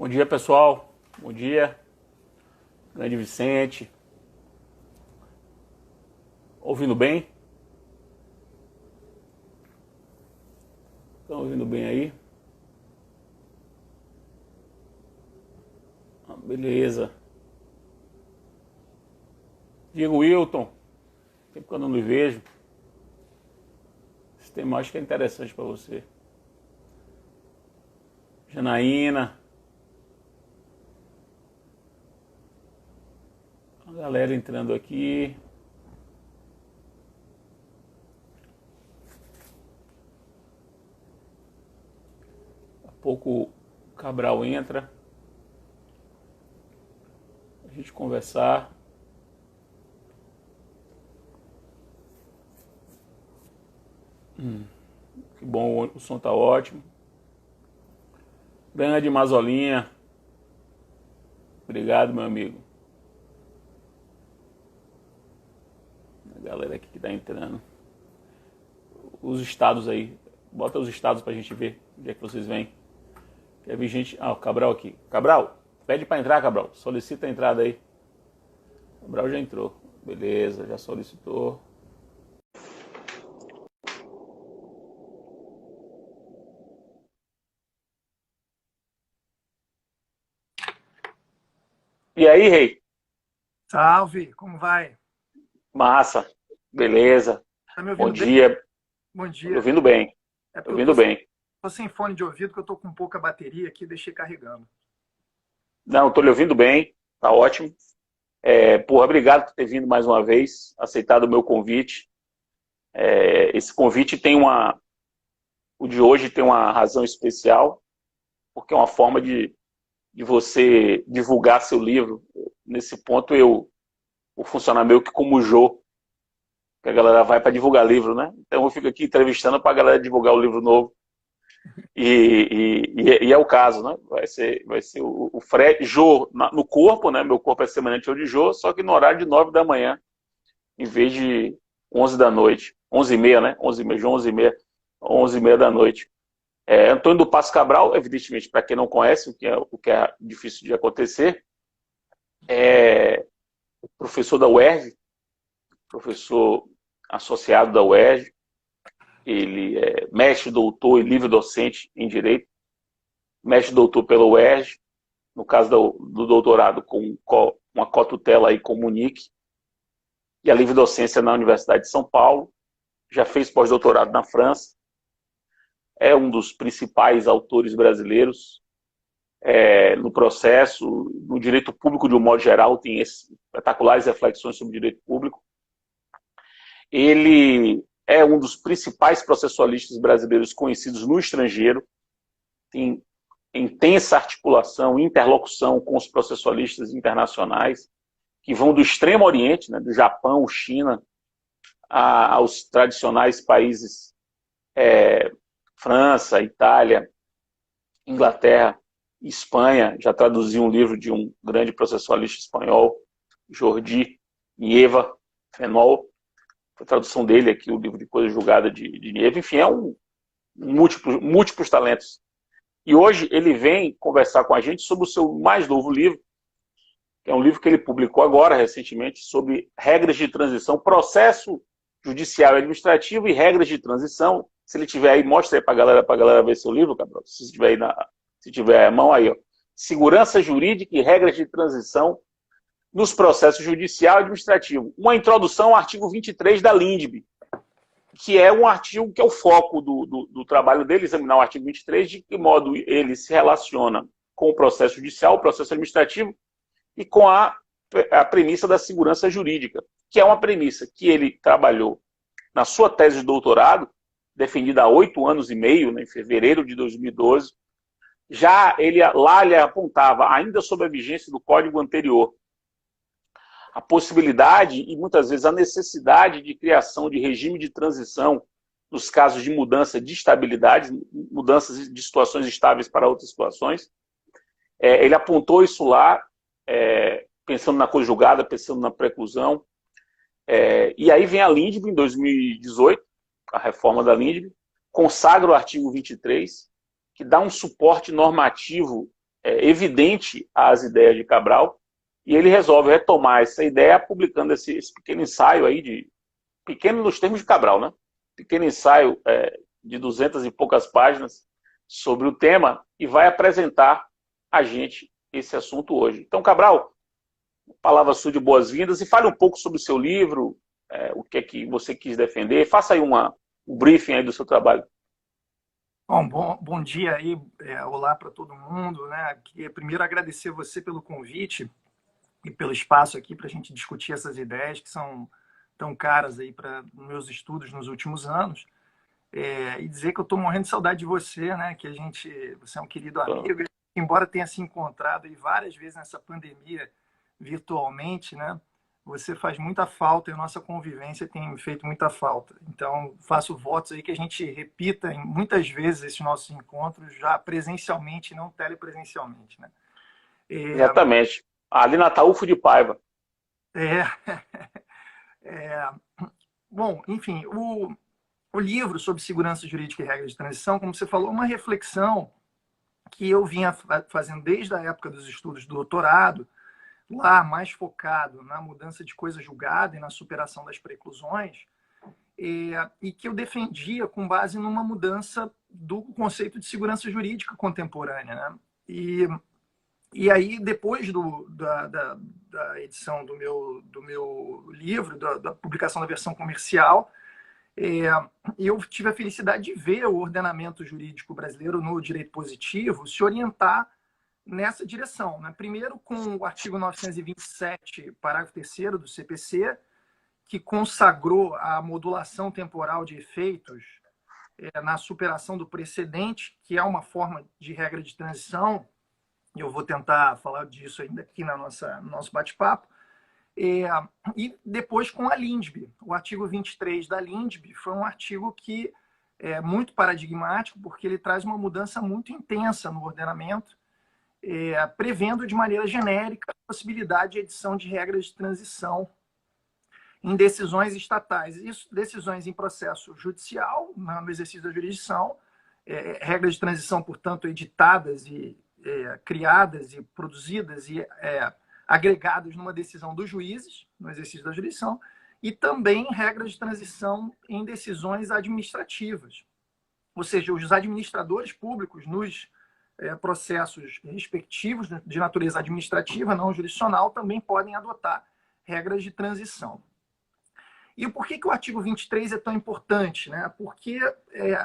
Bom dia, pessoal. Bom dia. Grande Vicente. Ouvindo bem? Estão ouvindo bem aí? Beleza. Diego Wilton. Tempo que eu não lhe vejo. Esse tema acho que é interessante para você. Janaína. A galera entrando aqui. Daqui a pouco o Cabral entra. A gente conversar. Que bom, o som tá ótimo. Grande Mazolinha. Obrigado, meu amigo. A galera aqui que tá entrando. Os estados aí. Bota os estados pra gente ver onde é que vocês vêm. Quer vir gente... Ah, o Cabral aqui. Cabral, pede pra entrar, Cabral. Solicita a entrada aí. Cabral já entrou. Beleza, já solicitou. E aí, Rei? Salve, como vai? Massa. Beleza. Tá me Bom ouvindo bem? dia. Bom Tô me dia. ouvindo bem. É Tô porque ouvindo bem. tô sem fone de ouvido, que eu tô com pouca bateria aqui, deixei carregando. Não, tô lhe ouvindo bem. Tá ótimo. Porra, obrigado por ter vindo mais uma vez. Aceitado o meu convite. Esse convite tem uma... O de hoje tem uma razão especial, porque é uma forma de você divulgar seu livro. Nesse ponto, eu vou funcionar meio que como o Jô, que a galera vai para divulgar livro, né? Então eu fico aqui entrevistando para a galera divulgar o livro novo. E é o caso, né? Vai ser o Fred Jô no corpo, né? Meu corpo é semelhante ao de Jô, só que no horário de 9 da manhã, em vez de 11 da noite. 11h30, né? 11h30, Jô 11h30, 11h30 da noite. Antônio do Passo Cabral, evidentemente, para quem não conhece, o que é difícil de acontecer, é professor da UERJ, professor associado da UERJ, ele é mestre, doutor e livre docente em Direito, mestre, doutor pela UERJ, no caso do doutorado com uma cotutela aí com Munique, e a livre docência na Universidade de São Paulo, já fez pós-doutorado na França, é um dos principais autores brasileiros no processo, no direito público de um modo geral, tem espetaculares reflexões sobre o direito público. Ele é um dos principais processualistas brasileiros conhecidos no estrangeiro, tem intensa articulação, interlocução com os processualistas internacionais, que vão do Extremo Oriente, né, do Japão, China, aos tradicionais países França, Itália, Inglaterra, Espanha. Já traduziu um livro de um grande processualista espanhol, Jordi Nieva Fenol, a tradução dele aqui, o livro de Coisa Julgada de Nieva. Enfim, é múltiplos talentos. E hoje ele vem conversar com a gente sobre o seu mais novo livro, que é um livro que ele publicou agora, recentemente, sobre regras de transição, processo judicial e administrativo e regras de transição. Se ele tiver aí, mostra aí para a galera ver seu livro, Cabral. Se tiver aí se tiver a mão aí, ó. Segurança jurídica e regras de transição nos processos judicial e administrativo. Uma introdução ao artigo 23 da LINDB, que é um artigo que é o foco do trabalho dele, examinar o artigo 23, de que modo ele se relaciona com o processo judicial, o processo administrativo, e com a premissa da segurança jurídica, que é uma premissa que ele trabalhou na sua tese de doutorado, defendida há 8 anos e meio, né, em fevereiro de 2012. Já ele apontava, ainda sob a vigência do código anterior, a possibilidade e muitas vezes a necessidade de criação de regime de transição nos casos de mudança de estabilidade, mudanças de situações estáveis para outras situações. Ele apontou isso lá, pensando na coisa julgada, pensando na preclusão. E aí vem a LINDB em 2018, a reforma da LINDB, consagra o artigo 23, que dá um suporte normativo evidente às ideias de Cabral, e ele resolve retomar essa ideia publicando esse pequeno ensaio aí, pequeno nos termos de Cabral, né? Pequeno ensaio de 200 e poucas páginas sobre o tema, e vai apresentar a gente esse assunto hoje. Então, Cabral, palavra sua de boas-vindas, e fale um pouco sobre o seu livro, o que é que você quis defender. Faça aí um briefing aí do seu trabalho. Bom dia aí, olá para todo mundo, né? Queria primeiro agradecer você pelo convite e pelo espaço aqui para a gente discutir essas ideias que são tão caras aí para meus estudos nos últimos anos. E dizer que eu estou morrendo de saudade de você, né? Você é um querido amigo, embora tenha se encontrado aí várias vezes nessa pandemia virtualmente, né? Você faz muita falta e a nossa convivência tem feito muita falta. Então, faço votos aí que a gente repita muitas vezes esses nossos encontros já presencialmente, não telepresencialmente, né? Exatamente. Ali na Ataúfo de Paiva. Bom, enfim, o livro sobre segurança jurídica e regras de transição, como você falou, é uma reflexão que eu vinha fazendo desde a época dos estudos do doutorado, lá mais focado na mudança de coisa julgada e na superação das preclusões, e que eu defendia com base numa mudança do conceito de segurança jurídica contemporânea, né? E aí, depois da edição do meu livro, da publicação da versão comercial, eu tive a felicidade de ver o ordenamento jurídico brasileiro no direito positivo se orientar nessa direção, né? Primeiro, com o artigo 927, parágrafo 3º do CPC, que consagrou a modulação temporal de efeitos na superação do precedente, que é uma forma de regra de transição. Eu vou tentar falar disso ainda aqui no nosso bate-papo. E depois com a LINDB. O artigo 23 da LINDB foi um artigo que é muito paradigmático, porque ele traz uma mudança muito intensa no ordenamento, prevendo de maneira genérica a possibilidade de edição de regras de transição em decisões estatais. Isso, decisões em processo judicial, no exercício da jurisdição, regras de transição, portanto, editadas e criadas e produzidas e agregadas numa decisão dos juízes, no exercício da jurisdição, e também regras de transição em decisões administrativas. Ou seja, os administradores públicos nos processos respectivos de natureza administrativa, não jurisdicional, também podem adotar regras de transição. E por que o artigo 23 é tão importante, né? Porque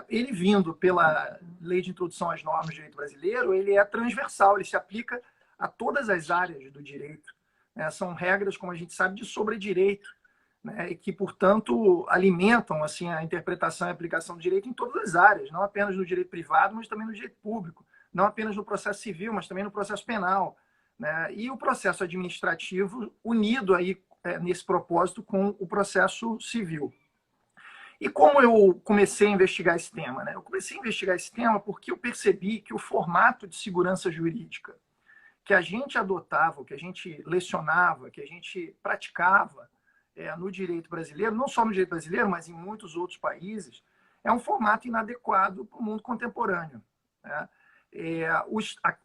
ele, vindo pela Lei de Introdução às Normas do Direito Brasileiro, ele é transversal, ele se aplica a todas as áreas do direito, né? São regras, como a gente sabe, de sobredireito, né? E que, portanto, alimentam assim, a interpretação e aplicação do direito em todas as áreas, não apenas no direito privado, mas também no direito público, não apenas no processo civil, mas também no processo penal, né? E o processo administrativo unido aí nesse propósito com o processo civil. E como eu comecei a investigar esse tema, né? Eu comecei a investigar esse tema porque eu percebi que o formato de segurança jurídica que a gente adotava, que a gente lecionava, que a gente praticava no direito brasileiro, não só no direito brasileiro, mas em muitos outros países, é um formato inadequado para o mundo contemporâneo, né?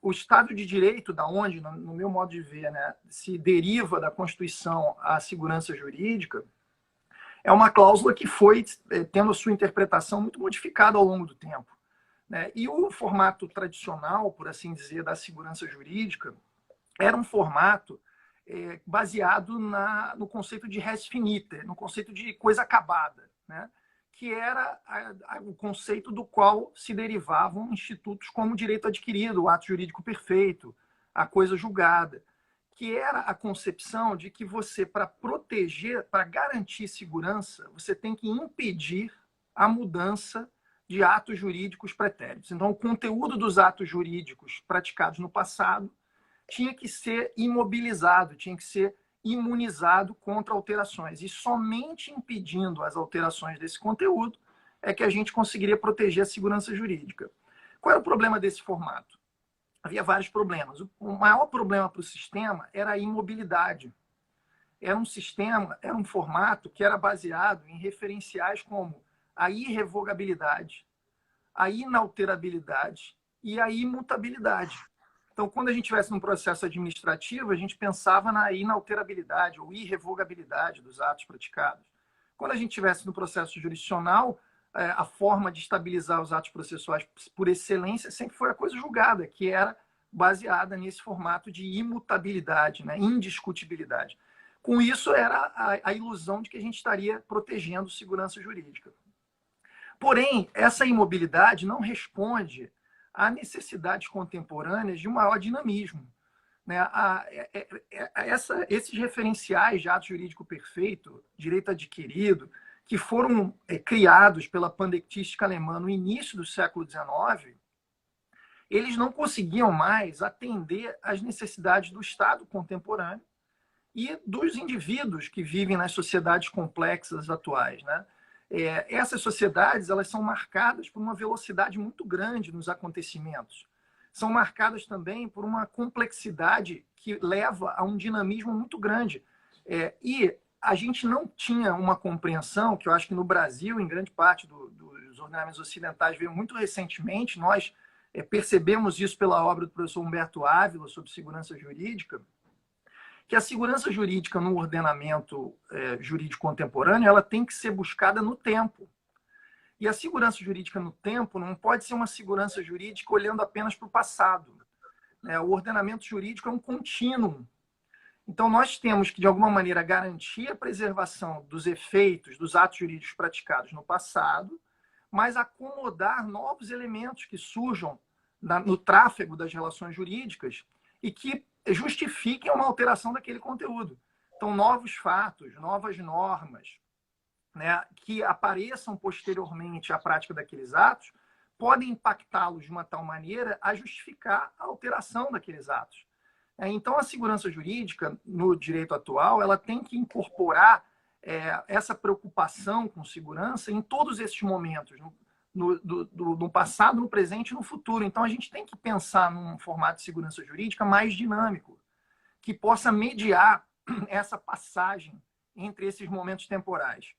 O Estado de Direito, da onde, no meu modo de ver, né, se deriva da Constituição a segurança jurídica, é uma cláusula que foi tendo a sua interpretação muito modificada ao longo do tempo, né? E o formato tradicional, por assim dizer, da segurança jurídica era um formato baseado no conceito de res finita, no conceito de coisa acabada, né? Que era o conceito do qual se derivavam institutos como o direito adquirido, o ato jurídico perfeito, a coisa julgada, que era a concepção de que você, para proteger, para garantir segurança, você tem que impedir a mudança de atos jurídicos pretéritos. Então, o conteúdo dos atos jurídicos praticados no passado tinha que ser imobilizado, tinha que ser imunizado contra alterações. E somente impedindo as alterações desse conteúdo é que a gente conseguiria proteger a segurança jurídica. Qual era o problema desse formato? Havia vários problemas. O maior problema para o sistema era a imobilidade. Era um formato que era baseado em referenciais como a irrevogabilidade, a inalterabilidade e a imutabilidade. Então, quando a gente estivesse num processo administrativo, a gente pensava na inalterabilidade ou irrevogabilidade dos atos praticados. Quando a gente estivesse no processo jurisdicional, a forma de estabilizar os atos processuais por excelência sempre foi a coisa julgada, que era baseada nesse formato de imutabilidade, né? Indiscutibilidade. Com isso, era a ilusão de que a gente estaria protegendo segurança jurídica. Porém, essa imobilidade não responde a necessidades contemporâneas de um maior dinamismo. Né? Esses referenciais de ato jurídico perfeito, direito adquirido, que foram criados pela pandectística alemã no início do século XIX, eles não conseguiam mais atender às necessidades do Estado contemporâneo e dos indivíduos que vivem nas sociedades complexas atuais. Né? Essas sociedades elas são marcadas por uma velocidade muito grande nos acontecimentos. São marcadas também por uma complexidade que leva a um dinamismo muito grande. E a gente não tinha uma compreensão, que eu acho que no Brasil, em grande parte dos ordenamentos ocidentais, veio muito recentemente, nós percebemos isso pela obra do professor Humberto Ávila sobre segurança jurídica, que a segurança jurídica no ordenamento jurídico contemporâneo ela tem que ser buscada no tempo. E a segurança jurídica no tempo não pode ser uma segurança jurídica olhando apenas para o passado. O ordenamento jurídico é um contínuo. Então, nós temos que, de alguma maneira, garantir a preservação dos efeitos dos atos jurídicos praticados no passado, mas acomodar novos elementos que surjam no tráfego das relações jurídicas e que justifiquem uma alteração daquele conteúdo. Então, novos fatos, novas normas, né, que apareçam posteriormente à prática daqueles atos, podem impactá-los de uma tal maneira a justificar a alteração daqueles atos. Então, a segurança jurídica, no direito atual, ela tem que incorporar essa preocupação com segurança em todos esses momentos, no passado, no presente e no futuro. Então, a gente tem que pensar num formato de segurança jurídica mais dinâmico, que possa mediar essa passagem entre esses momentos temporais.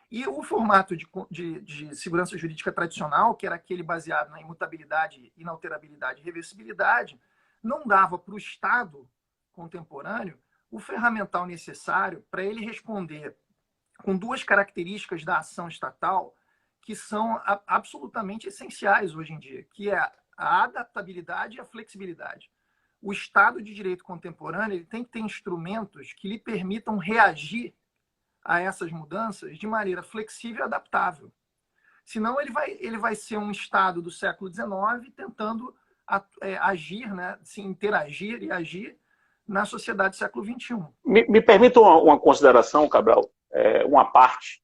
E o formato de segurança jurídica tradicional, que era aquele baseado na imutabilidade, inalterabilidade e reversibilidade, não dava para o Estado contemporâneo o ferramental necessário para ele responder com duas características da ação estatal que são absolutamente essenciais hoje em dia, que é a adaptabilidade e a flexibilidade. O Estado de Direito contemporâneo ele tem que ter instrumentos que lhe permitam reagir a essas mudanças de maneira flexível e adaptável. Senão ele vai ser um Estado do século XIX tentando agir, né, se interagir e agir na sociedade do século XXI. Me permita uma consideração, Cabral, uma parte.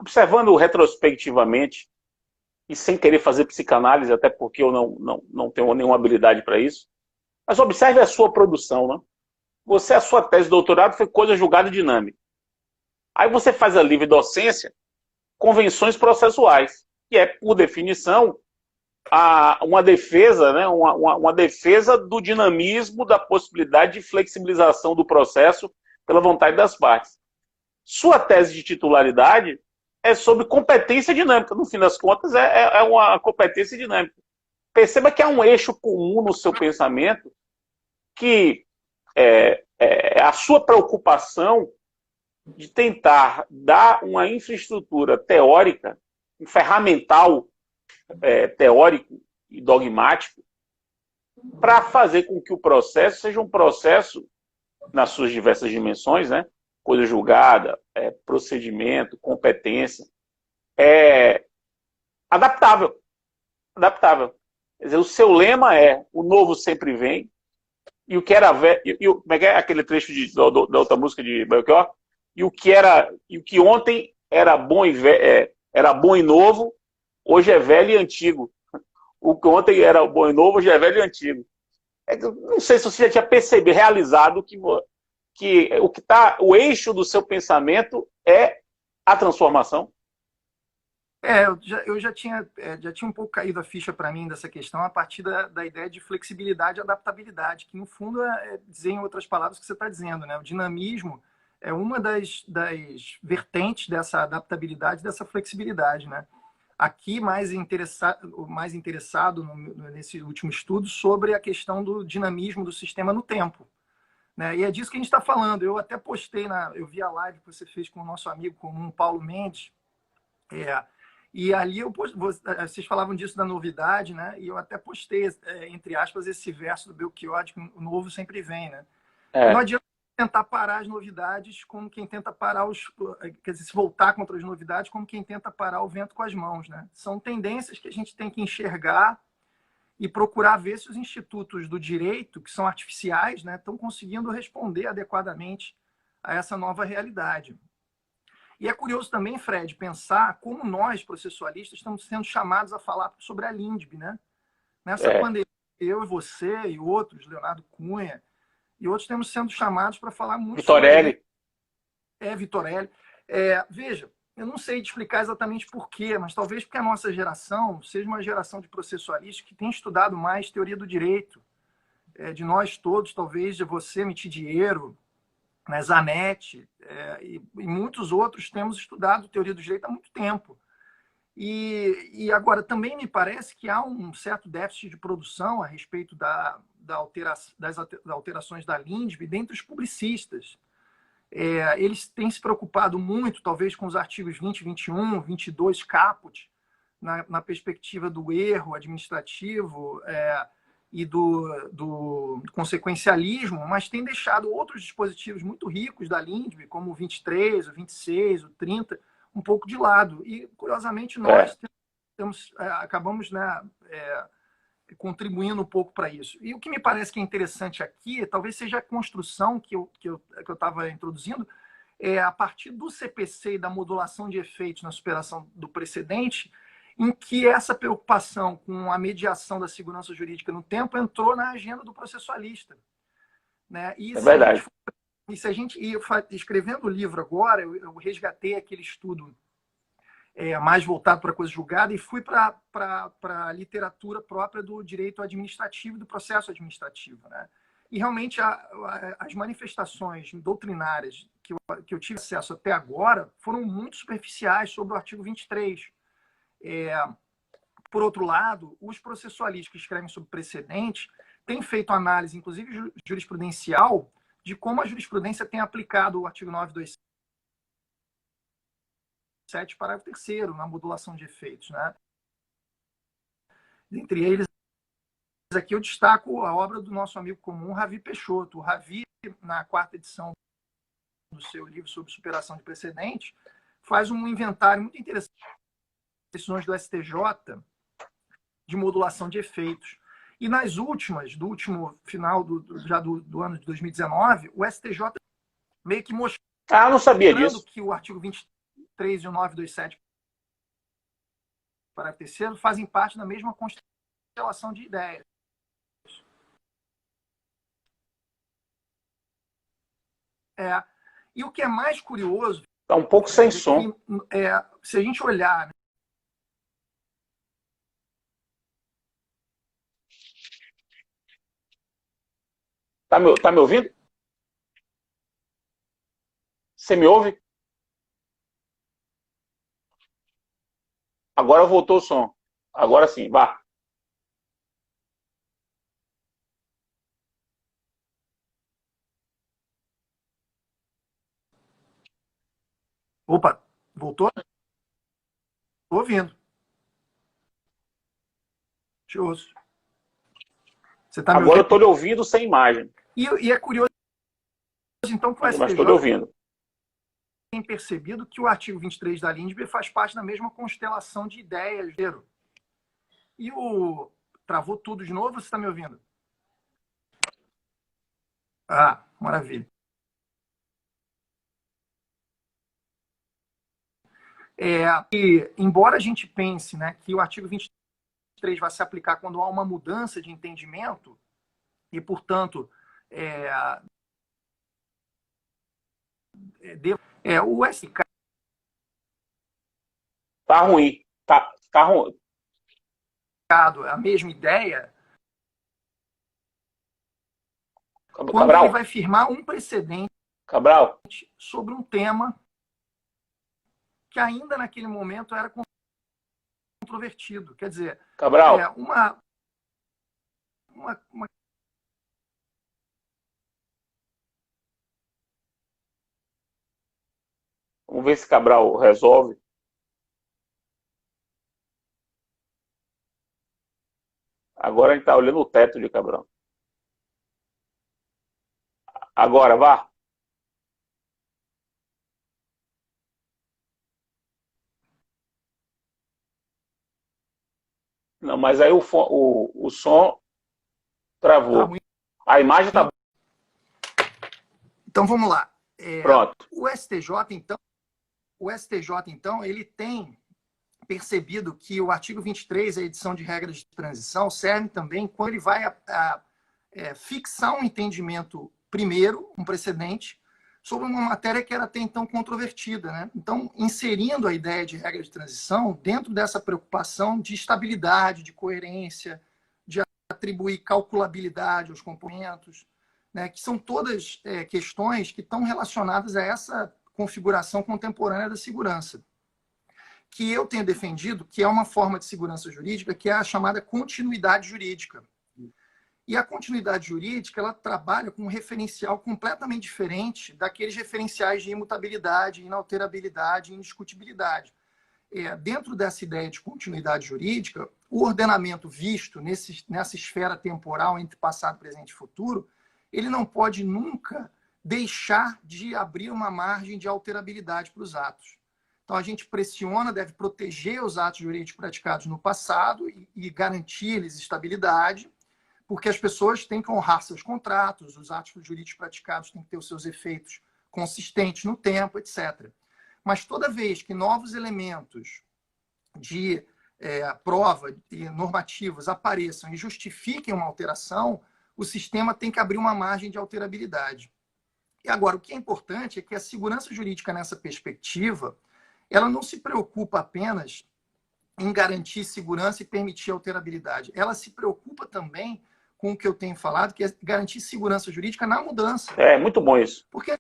Observando retrospectivamente, e sem querer fazer psicanálise, até porque eu não tenho nenhuma habilidade para isso, mas observe a sua produção. Né? A sua tese de doutorado foi coisa julgada dinâmica. Aí você faz a livre docência, convenções processuais, que é, por definição, uma defesa, né? uma defesa do dinamismo, da possibilidade de flexibilização do processo pela vontade das partes. Sua tese de titularidade é sobre competência dinâmica. No fim das contas, é uma competência dinâmica. Perceba que há um eixo comum no seu pensamento que a sua preocupação de tentar dar uma infraestrutura teórica, um ferramental teórico e dogmático para fazer com que o processo seja um processo nas suas diversas dimensões, né? Coisa julgada, procedimento, competência, adaptável. Adaptável. Quer dizer, o seu lema é o novo sempre vem, e o que era velho, como é que é aquele trecho da outra música de Belchior? E o que ontem era bom e novo, hoje é velho e antigo. O que ontem era bom e novo, hoje é velho e antigo. Não sei se você já tinha percebido, realizado que o eixo do seu pensamento é a transformação. Eu já tinha um pouco caído a ficha para mim dessa questão a partir da ideia de flexibilidade e adaptabilidade, que no fundo dizer em outras palavras o que você está dizendo, né? O dinamismo é uma das vertentes dessa adaptabilidade, dessa flexibilidade, né? aqui mais interessado nesse último estudo sobre a questão do dinamismo do sistema no tempo. Né? E é disso que a gente está falando. Eu até postei, eu vi a live que você fez com o nosso amigo comum, Paulo Mendes, e ali vocês falavam disso da novidade, né? E eu até postei, entre aspas, esse verso do Belchior, que o novo sempre vem. Né? Não adianta tentar parar as novidades como quem tenta parar quer dizer, se voltar contra as novidades como quem tenta parar o vento com as mãos, né? São tendências que a gente tem que enxergar e procurar ver se os institutos do direito, que são artificiais, né, estão conseguindo responder adequadamente a essa nova realidade. E é curioso também, Fred, pensar como nós, processualistas, estamos sendo chamados a falar sobre a LINDB, né? Nessa pandemia, eu e você e outros, Leonardo Cunha, e outros temos sendo chamados para falar muito Vitorelli. sobre... Vitorelli. Veja, eu não sei explicar exatamente por quê, mas talvez porque a nossa geração seja uma geração de processualistas que tem estudado mais teoria do direito. De nós todos, talvez de você, Mitidiero, né, Zanetti, e muitos outros temos estudado teoria do direito há muito tempo. E agora, também me parece que há um certo déficit de produção a respeito das alterações da LINDB dentre os publicistas. Eles têm se preocupado muito, talvez, com os artigos 20, 21, 22 caput, na perspectiva do erro administrativo e do consequencialismo, mas tem deixado outros dispositivos muito ricos da LINDB, como o 23, o 26, o 30, um pouco de lado. E, curiosamente, nós acabamos, né, contribuindo um pouco para isso. E o que me parece que é interessante aqui, talvez seja a construção que eu estava introduzindo, a partir do CPC e da modulação de efeitos na superação do precedente, em que essa preocupação com a mediação da segurança jurídica no tempo entrou na agenda do processualista. Né? E verdade. Escrevendo o livro agora, eu resgatei aquele estudo mais voltado para a coisa julgada e fui para a literatura própria do direito administrativo e do processo administrativo. Né? E realmente as manifestações doutrinárias que eu tive acesso até agora foram muito superficiais sobre o artigo 23. Por outro lado, os processualistas que escrevem sobre precedente têm feito análise, inclusive jurisprudencial, de como a jurisprudência tem aplicado o artigo 927, parágrafo 3º, na modulação de efeitos. Né? Entre eles, aqui eu destaco a obra do nosso amigo comum, Ravi Peixoto. O Ravi, na 4ª edição do seu livro sobre superação de precedente, faz um inventário muito interessante de decisões do STJ de modulação de efeitos. E nas últimas, do último final do ano de 2019, o STJ meio que mostrou não sabia disso. Que o artigo 23 e o 927, parágrafo 3º, fazem parte da mesma constelação de ideias. E o que é mais curioso... Está um pouco sem som. Se a gente olhar... Tá me ouvindo? Você me ouve? Agora voltou o som. Agora sim, vá. Opa, voltou? Estou ouvindo. Curioso. Agora eu estou lhe ouvindo sem imagem. E é curioso, então, que o Mas estou lhe ouvindo. Tem percebido que o artigo 23 da LINDB faz parte da mesma constelação de ideias. E travou tudo de novo, você está me ouvindo? Maravilha. Embora a gente pense, né, que o artigo 23 vai se aplicar quando há uma mudança de entendimento e, portanto, o SK... Tá ruim. Tá ruim. A mesma ideia... Quando Cabral, ele vai firmar um precedente Cabral, sobre um tema que ainda naquele momento era controvertido. Quer dizer, Cabral, uma vamos ver se Cabral resolve. Agora a gente está olhando o teto de Cabral. Agora, vá. Não, mas aí o som tá travou. muito. A imagem está Então vamos lá. pronto. O STJ, então, ele tem percebido que o artigo 23, a edição de regras de transição, serve também quando ele vai fixar um entendimento primeiro, um precedente, sobre uma matéria que era até então controvertida, né? Então, inserindo a ideia de regra de transição dentro dessa preocupação de estabilidade, de coerência, de atribuir calculabilidade aos componentes, né? Que são todas questões que estão relacionadas a essa configuração contemporânea da segurança, que eu tenho defendido que é uma forma de segurança jurídica que é a chamada continuidade jurídica. E a continuidade jurídica, ela trabalha com um referencial completamente diferente daqueles referenciais de imutabilidade, inalterabilidade e indiscutibilidade. Dentro dessa ideia de continuidade jurídica, o ordenamento visto nessa esfera temporal entre passado, presente e futuro, ele não pode nunca deixar de abrir uma margem de alterabilidade para os atos. Então, a gente pressiona, deve proteger os atos jurídicos praticados no passado e garantir-lhes estabilidade, porque as pessoas têm que honrar seus contratos, os atos jurídicos praticados têm que ter os seus efeitos consistentes no tempo, etc. Mas toda vez que novos elementos de prova e normativos apareçam e justifiquem uma alteração, o sistema tem que abrir uma margem de alterabilidade. E agora, o que é importante é que a segurança jurídica nessa perspectiva, ela não se preocupa apenas em garantir segurança e permitir alterabilidade. Ela se preocupa também com o que eu tenho falado, que é garantir segurança jurídica na mudança. É muito bom isso. Porque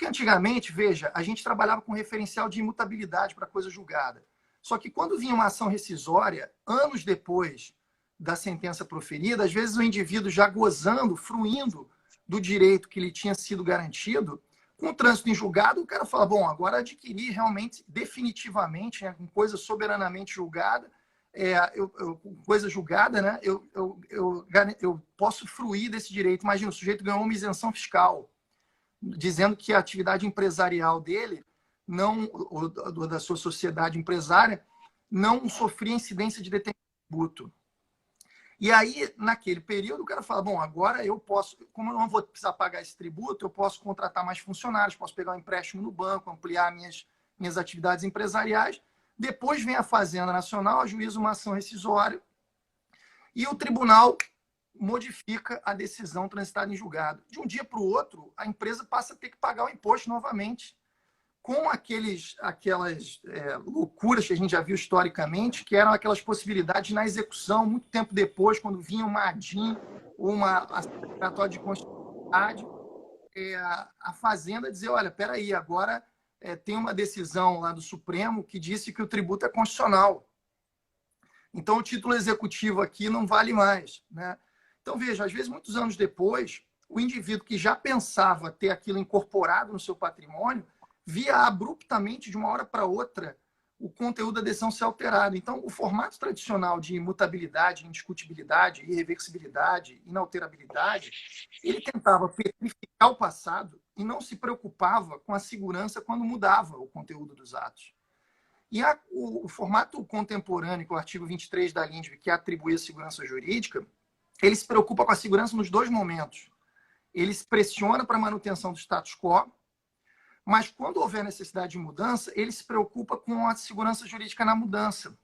antigamente, veja, a gente trabalhava com referencial de imutabilidade para coisa julgada. Só que quando vinha uma ação rescisória, anos depois da sentença proferida, às vezes o indivíduo já gozando, fruindo do direito que lhe tinha sido garantido, com o trânsito em julgado, o cara fala, bom, agora adquirir realmente, definitivamente, né, com coisa soberanamente julgada, coisa julgada, né, eu posso fruir desse direito. Imagina, o sujeito ganhou uma isenção fiscal, dizendo que a atividade empresarial dele, ou da sua sociedade empresária, não sofria incidência de determinado tributo. E aí, naquele período, o cara fala, bom, agora eu posso, como eu não vou precisar pagar esse tributo, eu posso contratar mais funcionários, posso pegar um empréstimo no banco, ampliar minhas atividades empresariais. Depois vem a Fazenda Nacional, ajuiza uma ação rescisória e o tribunal modifica a decisão transitada em julgado. De um dia para o outro, a empresa passa a ter que pagar o imposto novamente, com aquelas loucuras que a gente já viu historicamente, que eram aquelas possibilidades na execução, muito tempo depois, quando vinha uma ADIM ou uma declaratória de constitucionalidade, a Fazenda dizer, olha, peraí, agora tem uma decisão lá do Supremo que disse que o tributo é constitucional. Então, o título executivo aqui não vale mais, né? Então, veja, às vezes, muitos anos depois, o indivíduo que já pensava ter aquilo incorporado no seu patrimônio, via abruptamente, de uma hora para outra, o conteúdo da decisão ser alterado. Então, o formato tradicional de imutabilidade, indiscutibilidade, irreversibilidade, inalterabilidade, ele tentava petrificar o passado e não se preocupava com a segurança quando mudava o conteúdo dos atos. E o formato contemporâneo, que é o artigo 23 da LINDB, que atribui a segurança jurídica, ele se preocupa com a segurança nos dois momentos. Ele se pressiona para a manutenção do status quo, mas quando houver necessidade de mudança, ele se preocupa com a segurança jurídica na mudança,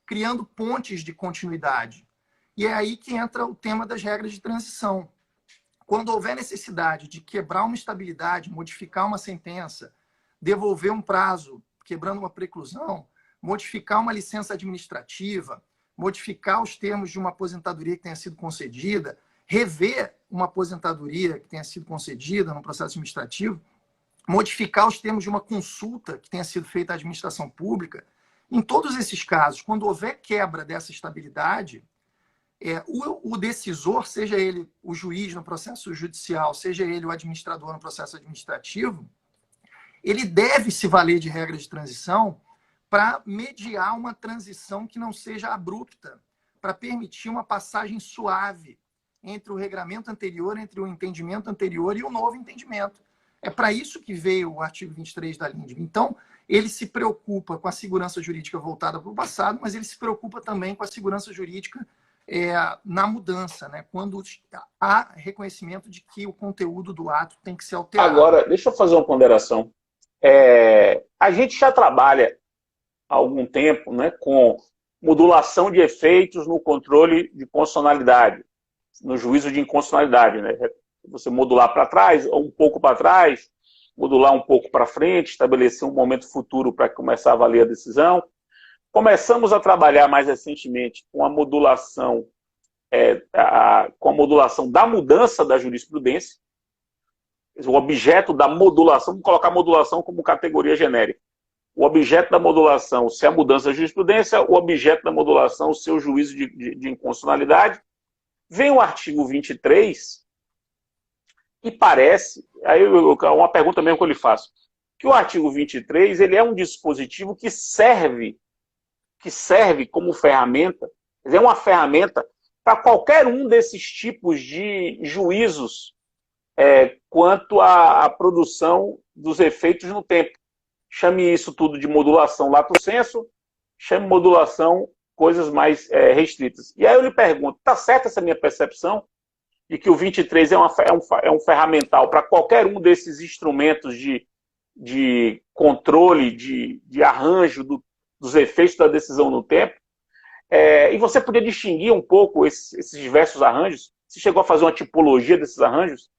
criando pontes de continuidade. E é aí que entra o tema das regras de transição. Quando houver necessidade de quebrar uma estabilidade, modificar uma sentença, devolver um prazo, quebrando uma preclusão, modificar uma licença administrativa, modificar os termos de uma aposentadoria que tenha sido concedida, rever uma aposentadoria que tenha sido concedida no processo administrativo, modificar os termos de uma consulta que tenha sido feita à administração pública, Em todos esses casos, quando houver quebra dessa estabilidade, o decisor, seja ele o juiz no processo judicial, seja ele o administrador no processo administrativo, ele deve se valer de regras de transição para mediar uma transição que não seja abrupta, para permitir uma passagem suave entre o regramento anterior, entre o entendimento anterior e o novo entendimento. É para isso que veio o artigo 23 da LINDB. Então, ele se preocupa com a segurança jurídica voltada para o passado, mas ele se preocupa também com a segurança jurídica na mudança, né? Quando há reconhecimento de que o conteúdo do ato tem que ser alterado. Agora, deixa eu fazer uma ponderação. A gente já trabalha há algum tempo, né, com modulação de efeitos no controle de constitucionalidade, no juízo de inconstitucionalidade, né? Você modular para trás, ou um pouco para trás, modular um pouco para frente, estabelecer um momento futuro para começar a valer a decisão. Começamos a trabalhar mais recentemente com a modulação, da mudança da jurisprudência. O objeto da modulação, vamos colocar a modulação como categoria genérica. O objeto da modulação, se é a mudança da jurisprudência, o objeto da modulação, o seu juízo de inconstitucionalidade. Vem o artigo 23 e parece, aí uma pergunta mesmo que eu lhe faço, que o artigo 23 ele é um dispositivo que serve como ferramenta, é uma ferramenta para qualquer um desses tipos de juízos quanto à produção dos efeitos no tempo. Chame isso tudo de modulação lato sensu, chame modulação coisas mais restritas. E aí eu lhe pergunto, está certa essa minha percepção de que o 23 é um ferramental para qualquer um desses instrumentos de controle, de arranjo dos efeitos da decisão no tempo? E você podia distinguir um pouco esses diversos arranjos? Você chegou a fazer uma tipologia desses arranjos?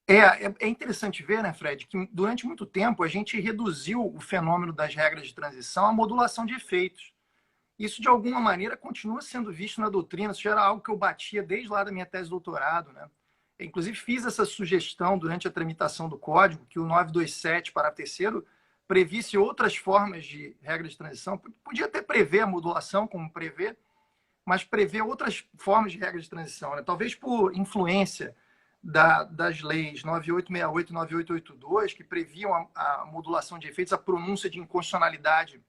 É interessante ver, né, Fred, que durante muito tempo a gente reduziu o fenômeno das regras de transição à modulação de efeitos. Isso, de alguma maneira, continua sendo visto na doutrina. Isso já era algo que eu batia desde lá da minha tese de doutorado, né? Eu, inclusive, fiz essa sugestão durante a tramitação do código, que o 927, parágrafo 3º, previsse outras formas de regras de transição. Podia até prever a modulação, como prevê, mas prever outras formas de regras de transição, né? Talvez por influência das leis 9868 e 9882, que previam a modulação de efeitos, a pronúncia de inconstitucionalidade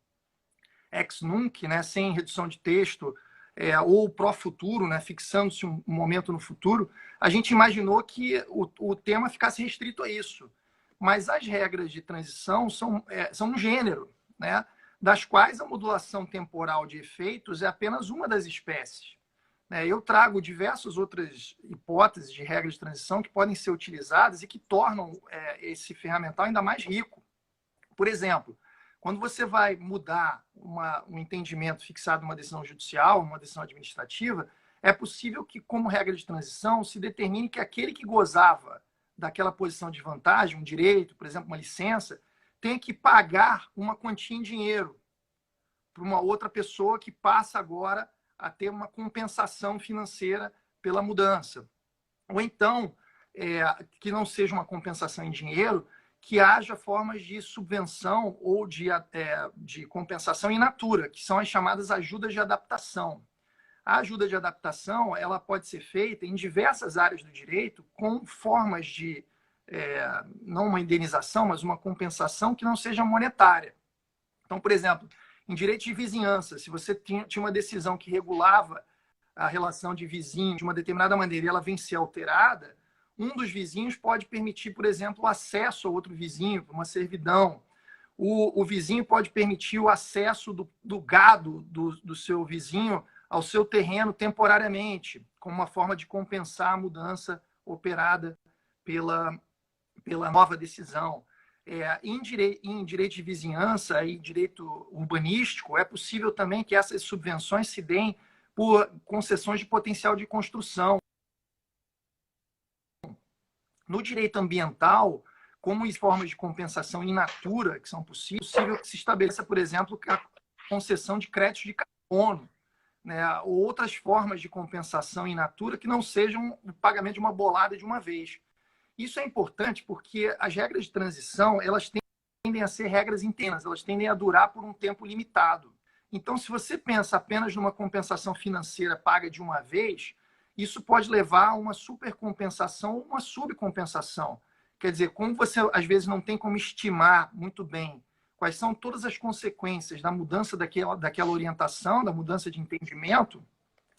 ex nunc, né, sem redução de texto, ou pro futuro, né, fixando-se um momento no futuro, a gente imaginou que o tema ficasse restrito a isso. Mas as regras de transição são um gênero, né, das quais a modulação temporal de efeitos é apenas uma das espécies. Eu trago diversas outras hipóteses de regras de transição que podem ser utilizadas e que tornam esse ferramental ainda mais rico. Por exemplo, quando você vai mudar um entendimento fixado numa decisão judicial, uma decisão administrativa, é possível que, como regra de transição, se determine que aquele que gozava daquela posição de vantagem, um direito, por exemplo, uma licença, tenha que pagar uma quantia em dinheiro para uma outra pessoa que passa agora a ter uma compensação financeira pela mudança. Ou então, que não seja uma compensação em dinheiro, que haja formas de subvenção ou de compensação in natura, que são as chamadas ajudas de adaptação. A ajuda de adaptação ela pode ser feita em diversas áreas do direito com formas de, não uma indenização, mas uma compensação que não seja monetária. Então, por exemplo, em direito de vizinhança, se você tinha uma decisão que regulava a relação de vizinho de uma determinada maneira e ela vem ser alterada, um dos vizinhos pode permitir, por exemplo, o acesso a outro vizinho, uma servidão. O vizinho pode permitir o acesso do gado do seu vizinho ao seu terreno temporariamente, como uma forma de compensar a mudança operada pela nova decisão. Em direito de vizinhança e direito urbanístico, é possível também que essas subvenções se deem por concessões de potencial de construção. No direito ambiental, como as formas de compensação in natura que são possíveis, é possível que se estabeleça, por exemplo, a concessão de créditos de carbono, né, ou outras formas de compensação in natura que não sejam o pagamento de uma bolada de uma vez. Isso é importante porque as regras de transição elas têm tendem a ser regras internas, elas tendem a durar por um tempo limitado. Então, se você pensa apenas numa compensação financeira paga de uma vez, isso pode levar a uma supercompensação ou uma subcompensação. Quer dizer, como você às vezes não tem como estimar muito bem quais são todas as consequências da mudança daquela orientação, da mudança de entendimento,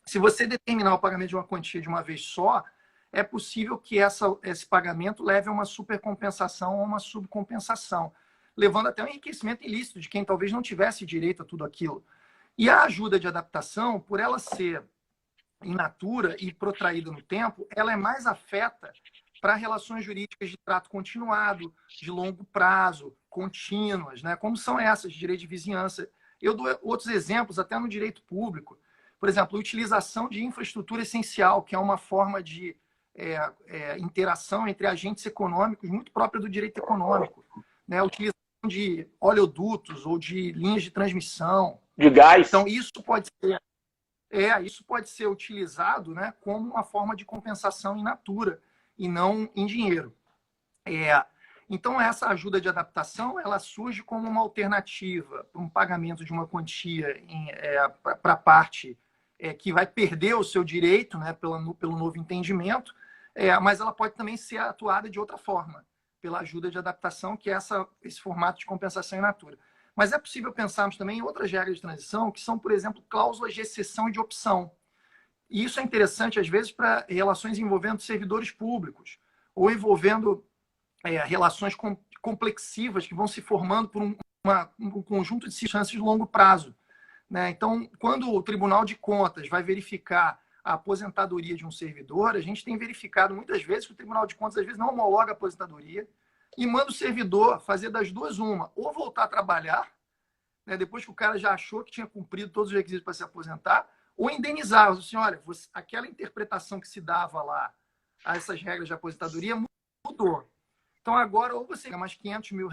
se você determinar o pagamento de uma quantia de uma vez só, é possível que esse pagamento leve a uma supercompensação ou uma subcompensação, levando até um enriquecimento ilícito de quem talvez não tivesse direito a tudo aquilo. E a ajuda de adaptação, por ela ser in natura e protraída no tempo, ela é mais afeta para relações jurídicas de trato continuado, de longo prazo, contínuas, né? Como são essas de direito de vizinhança. Eu dou outros exemplos até no direito público. Por exemplo, a utilização de infraestrutura essencial, que é uma forma de interação entre agentes econômicos muito própria do direito econômico, né? A utilização de oleodutos ou de linhas de transmissão. De gás. Então, isso pode ser utilizado, né, como uma forma de compensação in natura e não em dinheiro. Então, essa ajuda de adaptação ela surge como uma alternativa para um pagamento de uma quantia para a parte que vai perder o seu direito, né, pelo novo entendimento, mas ela pode também ser atuada de outra forma, pela ajuda de adaptação, que é esse formato de compensação in natura. Mas é possível pensarmos também em outras regras de transição, que são, por exemplo, cláusulas de exceção e de opção. E isso é interessante, às vezes, para relações envolvendo servidores públicos, ou envolvendo relações complexivas que vão se formando por um conjunto de circunstâncias de longo prazo, né? Então, quando o Tribunal de Contas vai verificar a aposentadoria de um servidor, a gente tem verificado muitas vezes que o Tribunal de Contas, às vezes, não homologa a aposentadoria e manda o servidor fazer das duas uma, ou voltar a trabalhar, né, depois que o cara já achou que tinha cumprido todos os requisitos para se aposentar, ou indenizar. Assim, olha, aquela interpretação que se dava lá a essas regras de aposentadoria mudou. Então, agora, ou você ganha mais R$500 mil,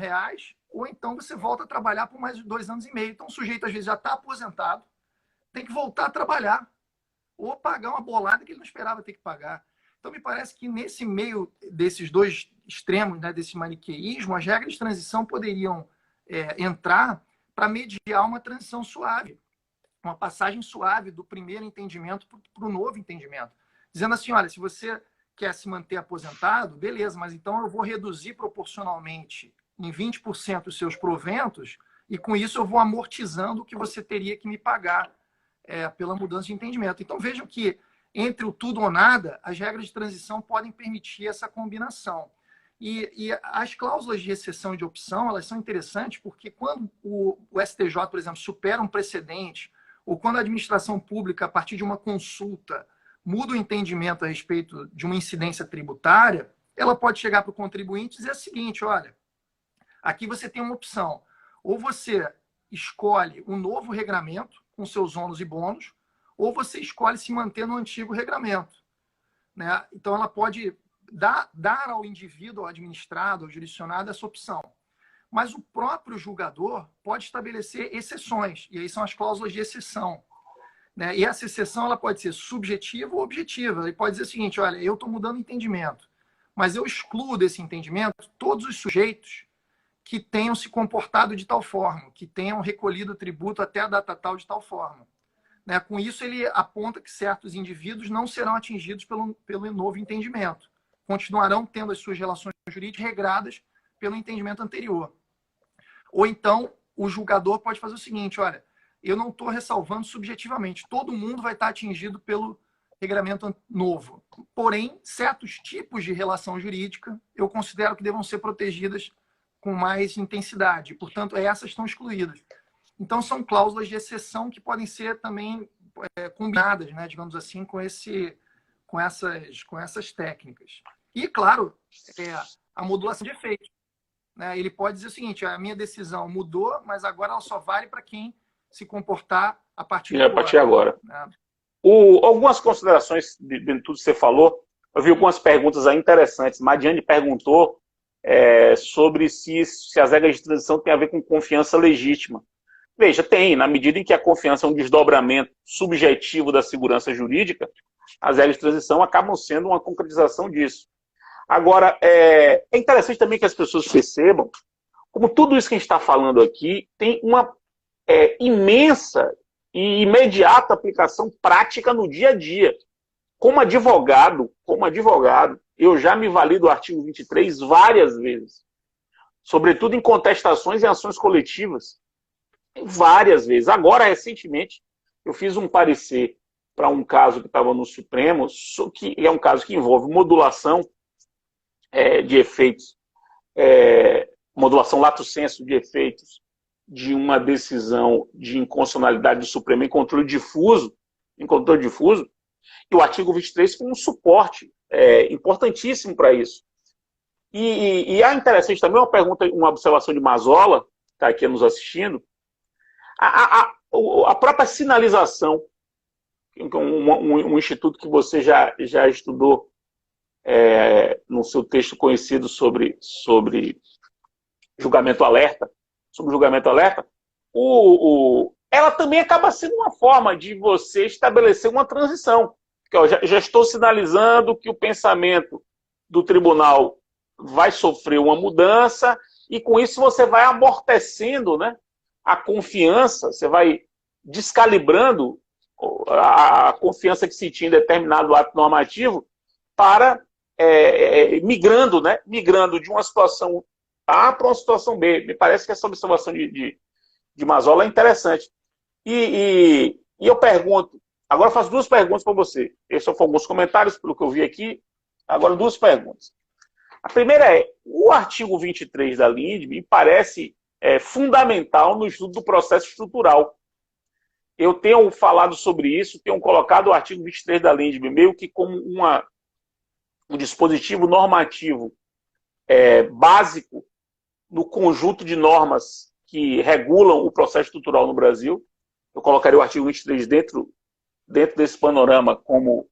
ou então você volta a trabalhar por mais de 2 anos e meio. Então, o sujeito, às vezes, já está aposentado, tem que voltar a trabalhar, ou pagar uma bolada que ele não esperava ter que pagar. Então, me parece que nesse meio desses dois extremos, né, desse maniqueísmo, as regras de transição poderiam entrar para mediar uma transição suave, uma passagem suave do primeiro entendimento para o novo entendimento. Dizendo assim, olha, se você quer se manter aposentado, beleza, mas então eu vou reduzir proporcionalmente em 20% os seus proventos e com isso eu vou amortizando o que você teria que me pagar pela mudança de entendimento. Então, vejam que entre o tudo ou nada, as regras de transição podem permitir essa combinação. E as cláusulas de exceção e de opção, elas são interessantes porque quando o STJ, por exemplo, supera um precedente, ou quando a administração pública, a partir de uma consulta, muda o entendimento a respeito de uma incidência tributária, ela pode chegar para o contribuinte e dizer o seguinte, olha, aqui você tem uma opção, ou você escolhe um novo regramento com seus ônus e bônus, ou você escolhe se manter no antigo regramento, né? Então, ela pode dar ao indivíduo, ao administrado, ao jurisdicionado, essa opção. Mas o próprio julgador pode estabelecer exceções, e aí são as cláusulas de exceção, né? E essa exceção ela pode ser subjetiva ou objetiva. Ele pode dizer o seguinte, olha, eu estou mudando o entendimento, mas eu excluo desse entendimento todos os sujeitos que tenham se comportado de tal forma, que tenham recolhido o tributo até a data tal de tal forma. Né? Com isso, ele aponta que certos indivíduos não serão atingidos pelo novo entendimento. Continuarão tendo as suas relações jurídicas regradas pelo entendimento anterior. Ou então, o julgador pode fazer o seguinte, olha, eu não estou ressalvando subjetivamente, todo mundo vai estar atingido pelo regramento novo. Porém, certos tipos de relação jurídica eu considero que devam ser protegidas com mais intensidade. Portanto, essas estão excluídas. Então, são cláusulas de exceção que podem ser também combinadas, né, digamos assim, com essas técnicas. E, claro, a modulação de efeito. Né? Ele pode dizer o seguinte, a minha decisão mudou, mas agora ela só vale para quem se comportar a partir de agora. Né? Algumas considerações de tudo que você falou. Eu vi algumas perguntas aí interessantes. Madiane perguntou sobre se as regras de transição têm a ver com confiança legítima. Veja, tem. Na medida em que a confiança é um desdobramento subjetivo da segurança jurídica, as regras de transição acabam sendo uma concretização disso. Agora, é interessante também que as pessoas percebam como tudo isso que a gente está falando aqui tem uma imensa e imediata aplicação prática no dia a dia. Como advogado, eu já me vali do artigo 23 várias vezes, sobretudo em contestações e ações coletivas, várias vezes. Agora, recentemente, eu fiz um parecer para um caso que estava no Supremo, que é um caso que envolve modulação de efeitos, modulação lato sensu de efeitos de uma decisão de inconstitucionalidade do Supremo em controle difuso, e o artigo 23 foi um suporte importantíssimo para isso. E é interessante também uma observação de Mazola, que está aqui nos assistindo, a própria sinalização, um instituto que você já estudou no seu texto conhecido sobre julgamento alerta, ela também acaba sendo uma forma de você estabelecer uma transição. Porque, já estou sinalizando que o pensamento do tribunal vai sofrer uma mudança e, com isso, você vai amortecendo, né, a confiança, você vai descalibrando a confiança que se tinha em determinado ato normativo para migrando de uma situação A para uma situação B. Me parece que essa observação de Mazola é interessante. E eu pergunto, agora eu faço duas perguntas para você. Esses são alguns comentários, pelo que eu vi aqui. Agora, duas perguntas. A primeira o artigo 23 da LINDB me parece fundamental no estudo do processo estrutural. Eu tenho falado sobre isso, tenho colocado o artigo 23 da LINDB meio que como um dispositivo normativo básico no conjunto de normas que regulam o processo estrutural no Brasil. Eu colocaria o artigo 23 dentro desse panorama como...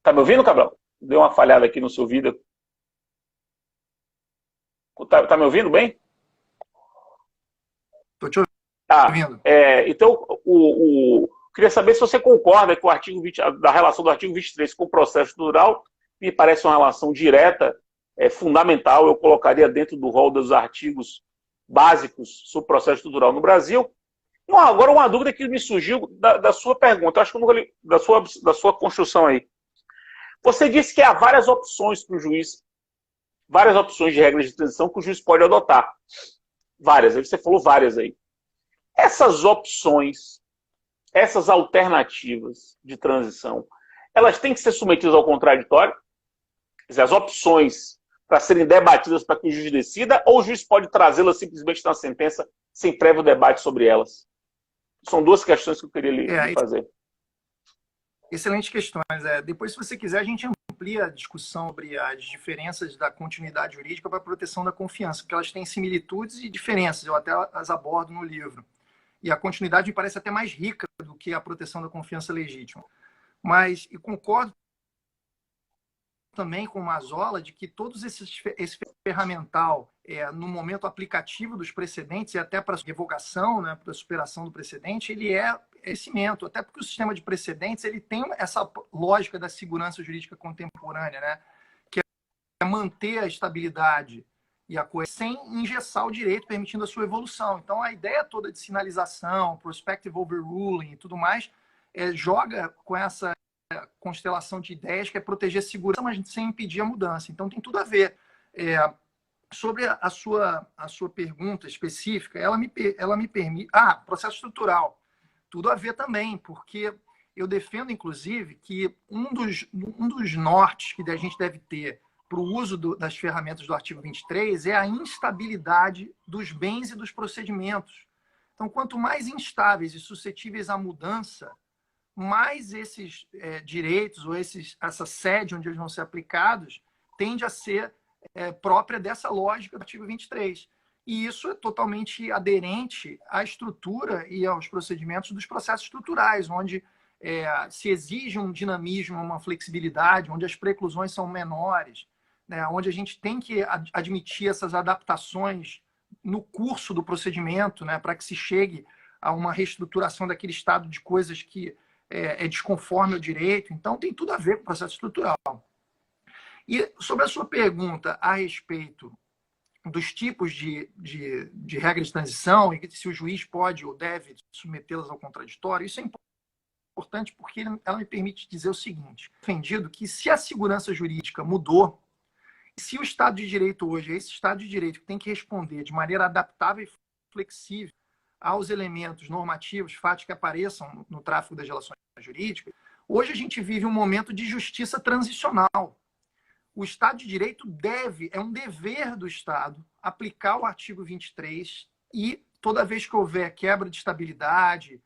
Tá me ouvindo, Cabral? Deu uma falhada aqui no seu vídeo. Tá me ouvindo bem? Estou te ouvindo. Então, queria saber se você concorda que o artigo 20, da relação do artigo 23 com o processo estrutural me parece uma relação direta, fundamental. Eu colocaria dentro do rol dos artigos básicos sobre o processo estrutural no Brasil. Agora, uma dúvida que me surgiu da sua pergunta, acho que eu nunca li, da sua construção aí. Você disse que há várias opções para o juiz, várias opções de regras de transição que o juiz pode adotar. Várias, você falou várias aí. Essas opções, essas alternativas de transição, elas têm que ser submetidas ao contraditório? Quer dizer, as opções para serem debatidas para que o juiz decida, ou o juiz pode trazê-las simplesmente na sentença sem prévio debate sobre elas? São duas questões que eu queria lhe fazer. Excelentes questões. Depois, se você quiser, a gente amplia a discussão sobre as diferenças da continuidade jurídica para a proteção da confiança, porque elas têm similitudes e diferenças, eu até as abordo no livro. E a continuidade me parece até mais rica do que a proteção da confiança legítima. Mas, e concordo também com o Mazola de que todos esse ferramental, no momento aplicativo dos precedentes e até para a revogação, né, para a superação do precedente, ele é cimento, até porque o sistema de precedentes ele tem essa lógica da segurança jurídica contemporânea, né, que é manter a estabilidade e a coisa sem engessar o direito, permitindo a sua evolução. Então, a ideia toda de sinalização, prospective overruling e tudo mais, joga com essa constelação de ideias que é proteger a segurança, mas sem impedir a mudança. Então, tem tudo a ver. Sobre a sua pergunta específica, ela me permite... processo estrutural. Tudo a ver também, porque eu defendo, inclusive, que um dos nortes que a gente deve ter para o uso das ferramentas do artigo 23 é a instabilidade dos bens e dos procedimentos. Então, quanto mais instáveis e suscetíveis à mudança, mais esses direitos ou essa sede onde eles vão ser aplicados tende a ser própria dessa lógica do artigo 23. E isso é totalmente aderente à estrutura e aos procedimentos dos processos estruturais, onde se exige um dinamismo, uma flexibilidade, onde as preclusões são menores, né, onde a gente tem que admitir essas adaptações no curso do procedimento, né, para que se chegue a uma reestruturação daquele estado de coisas que é desconforme ao direito. Então, tem tudo a ver com o processo estrutural. E sobre a sua pergunta a respeito dos tipos de regra de transição e se o juiz pode ou deve submetê-las ao contraditório, isso é importante porque ela me permite dizer o seguinte: defendido que se a segurança jurídica mudou, se o Estado de Direito hoje é esse Estado de Direito que tem que responder de maneira adaptável e flexível aos elementos normativos, fatos que apareçam no tráfego das relações jurídicas, hoje a gente vive um momento de justiça transicional. O Estado de Direito é um dever do Estado aplicar o artigo 23 e toda vez que houver quebra de estabilidade,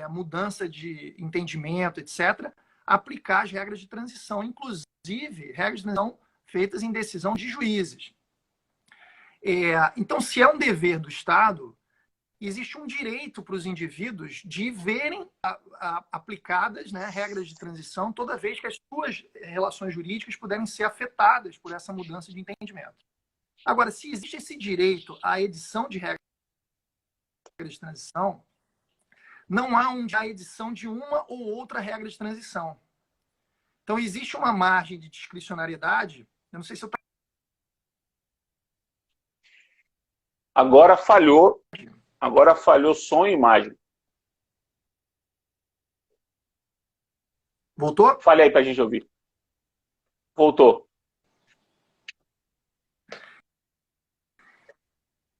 mudança de entendimento, etc., aplicar as regras de transição, inclusive regras de transição feitas em decisão de juízes. Então, se é um dever do Estado, existe um direito para os indivíduos de verem aplicadas, né, regras de transição toda vez que as suas relações jurídicas puderem ser afetadas por essa mudança de entendimento. Agora, se existe esse direito à edição de regras de transição, não há a edição de uma ou outra regra de transição. Então, existe uma margem de discricionariedade. Eu não sei se eu... Agora falhou som e imagem. Voltou? Fale aí para a gente ouvir. Voltou.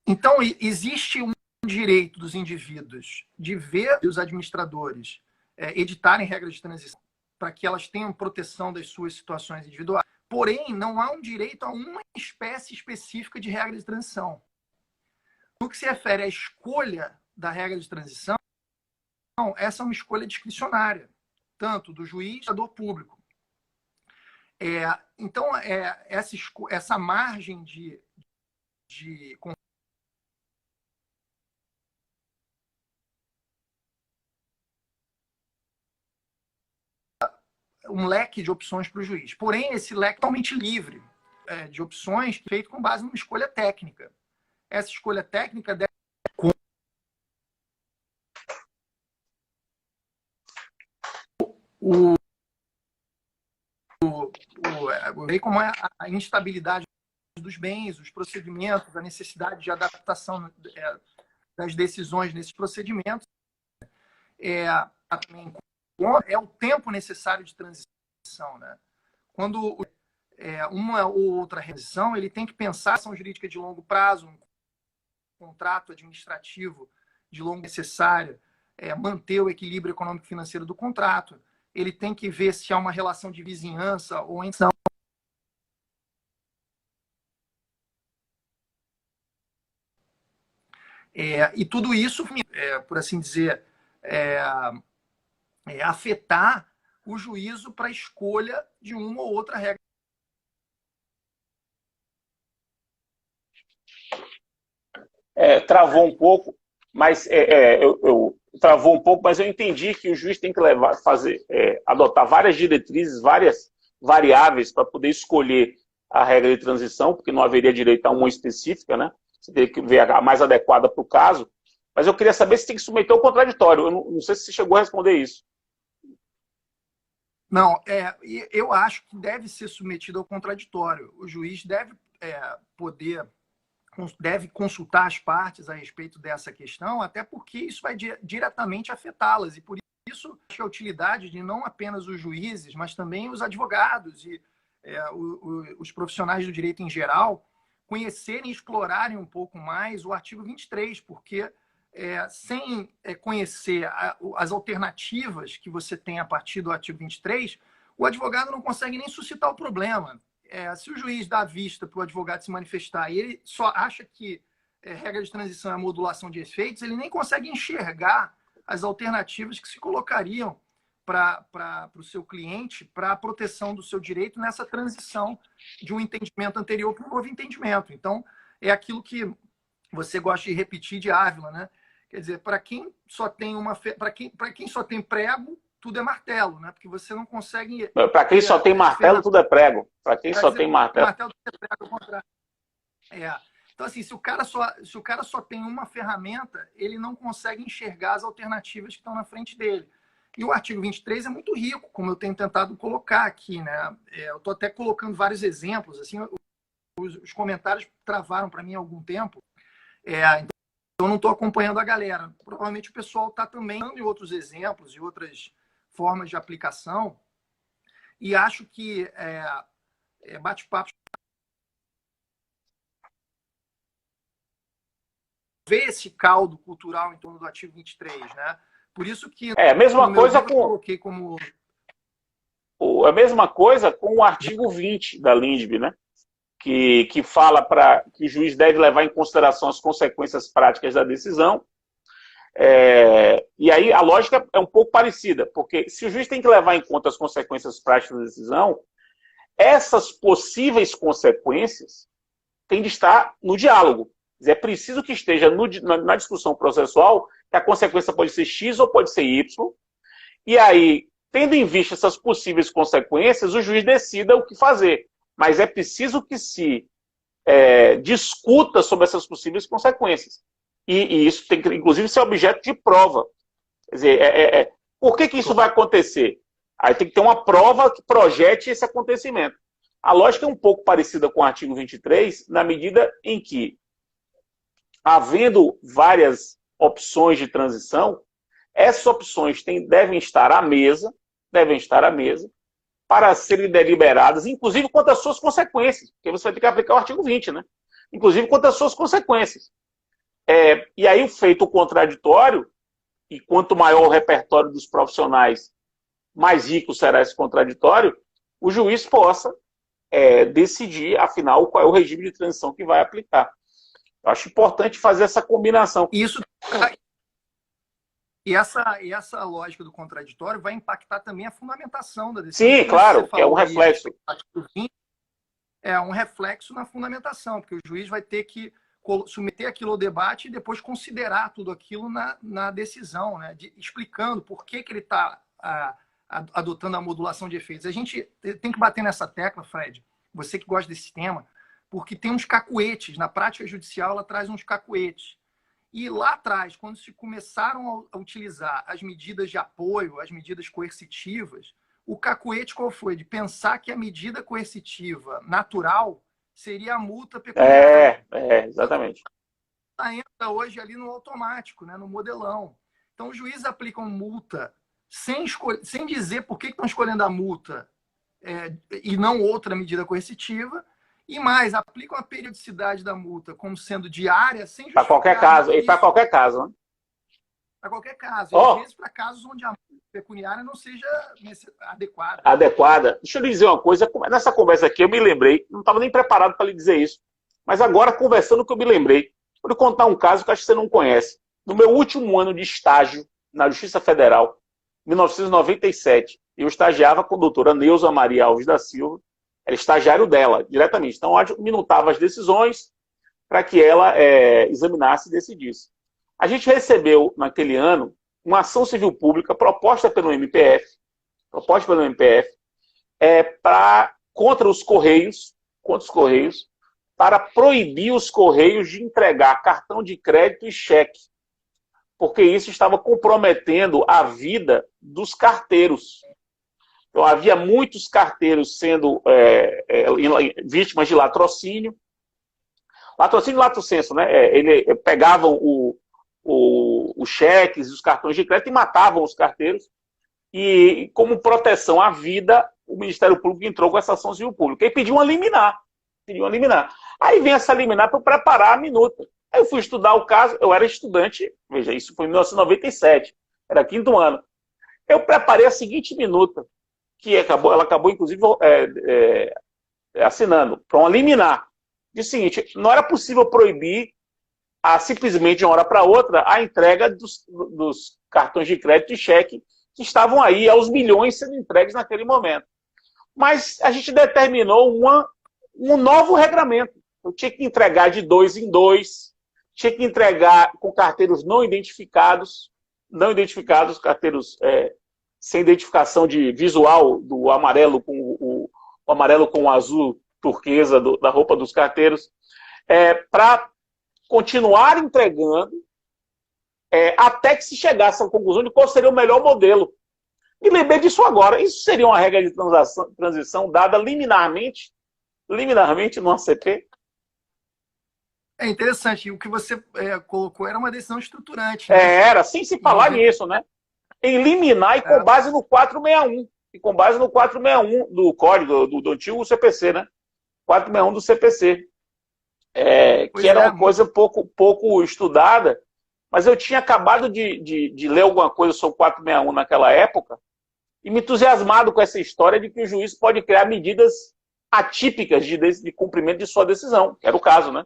Então, existe um direito dos indivíduos de ver os administradores editarem regras de transição para que elas tenham proteção das suas situações individuais. Porém, não há um direito a uma espécie específica de regra de transição. No que se refere à escolha da regra de transição, essa é uma escolha discricionária, tanto do juiz quanto do público. Então, essa margem de um leque de opções para o juiz. Porém, esse leque é totalmente livre de opções, feito com base numa escolha técnica. Essa escolha técnica deve... como é a instabilidade dos bens, os procedimentos, a necessidade de adaptação das decisões nesses procedimentos, é o tempo necessário de transição, né? Quando uma ou outra transição, ele tem que pensar em ação jurídica de longo prazo, um contrato administrativo de longo necessário, manter o equilíbrio econômico e financeiro do contrato. Ele tem que ver se há uma relação de vizinhança ou então e tudo isso, por assim dizer, afetar o juízo para a escolha de uma ou outra regra. Travou um pouco, mas travou um pouco, mas eu entendi que o juiz tem que adotar várias diretrizes, várias variáveis para poder escolher a regra de transição, porque não haveria direito a uma específica, né? Você teria que ver a mais adequada para o caso. Mas eu queria saber se tem que submeter ao contraditório. Eu não sei se você chegou a responder isso. Não, eu acho que deve ser submetido ao contraditório. O juiz deve deve consultar as partes a respeito dessa questão, até porque isso vai diretamente afetá-las. E por isso, acho que a utilidade de não apenas os juízes, mas também os advogados e os profissionais do direito em geral conhecerem e explorarem um pouco mais o artigo 23, porque sem conhecer as alternativas que você tem a partir do artigo 23, o advogado não consegue nem suscitar o problema. Se o juiz dá vista para o advogado se manifestar e ele só acha que regra de transição é modulação de efeitos, ele nem consegue enxergar as alternativas que se colocariam para o seu cliente, para a proteção do seu direito nessa transição de um entendimento anterior para um novo entendimento. Então, é aquilo que você gosta de repetir de Ávila, né? Quer dizer, para quem só tem quem só tem prego, tudo é martelo, né? Porque você não consegue... Para quem só tem martelo, tudo é prego. Para quem só tem martelo... tudo é prego, ao contrário. Então, assim, se o cara só tem uma ferramenta, ele não consegue enxergar as alternativas que estão na frente dele. E o artigo 23 é muito rico, como eu tenho tentado colocar aqui, né? Eu estou até colocando vários exemplos. Assim, os comentários travaram para mim há algum tempo. Então, eu não estou acompanhando a galera. Provavelmente o pessoal está também dando outros exemplos e outras formas de aplicação. E acho que bate-papo ver esse caldo cultural em torno do artigo 23, né? Por isso que a mesma coisa eu coloquei como a mesma coisa com o artigo 20 da LINDB, né? Que fala que o juiz deve levar em consideração as consequências práticas da decisão. E aí a lógica é um pouco parecida, porque se o juiz tem que levar em conta as consequências práticas da decisão, essas possíveis consequências têm de estar no diálogo. É preciso que esteja na discussão processual que a consequência pode ser X ou pode ser Y, e aí, tendo em vista essas possíveis consequências, o juiz decida o que fazer. Mas é preciso que se discuta sobre essas possíveis consequências. E isso tem que, inclusive, ser objeto de prova. Quer dizer, por que isso vai acontecer? Aí tem que ter uma prova que projete esse acontecimento. A lógica é um pouco parecida com o artigo 23, na medida em que, havendo várias opções de transição, essas opções devem estar à mesa, para serem deliberadas, inclusive quanto às suas consequências, porque você vai ter que aplicar o artigo 20, né? Inclusive quanto às suas consequências. E aí, feito o contraditório, e quanto maior o repertório dos profissionais, mais rico será esse contraditório, o juiz possa decidir, afinal, qual é o regime de transição que vai aplicar. Eu acho importante fazer essa combinação. E essa lógica do contraditório vai impactar também a fundamentação da decisão. Sim, claro, que é um reflexo. É um reflexo na fundamentação, porque o juiz vai ter que submeter aquilo ao debate e depois considerar tudo aquilo na decisão, né? Explicando por que ele está adotando a modulação de efeitos. A gente tem que bater nessa tecla, Fred, você que gosta desse tema, porque tem uns cacuetes. Na prática judicial, ela traz uns cacuetes. E lá atrás, quando se começaram a utilizar as medidas de apoio, as medidas coercitivas, o cacuete qual foi? De pensar que a medida coercitiva natural seria a multa pecuniária. Exatamente. Ela entra hoje ali no automático, né, no modelão. Então, os juízes aplicam multa sem dizer por que estão escolhendo a multa e não outra medida coercitiva. E mais, aplicam a periodicidade da multa como sendo diária, sem justificar. Para qualquer caso, e para qualquer caso, né? Para qualquer caso. E às vezes para casos onde a multa pecuniária não seja adequada. Deixa eu lhe dizer uma coisa. Nessa conversa aqui eu me lembrei, não estava nem preparado para lhe dizer isso, mas agora, conversando que eu me lembrei, vou lhe contar um caso que acho que você não conhece. No meu último ano de estágio na Justiça Federal, em 1997, eu estagiava com a doutora Neuza Maria Alves da Silva, era estagiário dela, diretamente. Então, eu minutava as decisões para que ela examinasse e decidisse. A gente recebeu, naquele ano, uma ação civil pública proposta pelo MPF, contra os Correios, para proibir os Correios de entregar cartão de crédito e cheque, porque isso estava comprometendo a vida dos carteiros. Então, havia muitos carteiros sendo vítimas de latrocínio. Latrocínio e lato-senso, né? Eles pegavam os cheques e os cartões de crédito e matavam os carteiros. E, como proteção à vida, o Ministério Público entrou com essa ação civil pública e pediu uma liminar. Aí vem essa liminar para preparar a minuta. Aí eu fui estudar o caso, eu era estudante, veja, isso foi em 1997, era 5º ano. Eu preparei a seguinte minuta, que ela acabou, inclusive, assinando para uma liminar. Diz o seguinte: não era possível proibir simplesmente de uma hora para outra a entrega dos cartões de crédito e cheque que estavam aí aos milhões sendo entregues naquele momento. Mas a gente determinou um novo regramento. Eu tinha que entregar de 2 em 2, tinha que entregar com carteiros não identificados, carteiros sem identificação de visual do amarelo com o amarelo com o azul turquesa da roupa dos carteiros, para continuar entregando até que se chegasse à conclusão de qual seria o melhor modelo. Me lembrei disso agora. Isso seria uma regra de transição dada liminarmente no ACP? É interessante. E o que você colocou era uma decisão estruturante, né? Era, sem se falar nisso, né? Em liminar e com base no 461. E com base no 461 do código do antigo CPC, né? 461 do CPC. Que era uma coisa pouco estudada, mas eu tinha acabado de ler alguma coisa sobre o 461 naquela época e me entusiasmado com essa história de que o juiz pode criar medidas atípicas de cumprimento de sua decisão, que era o caso, né?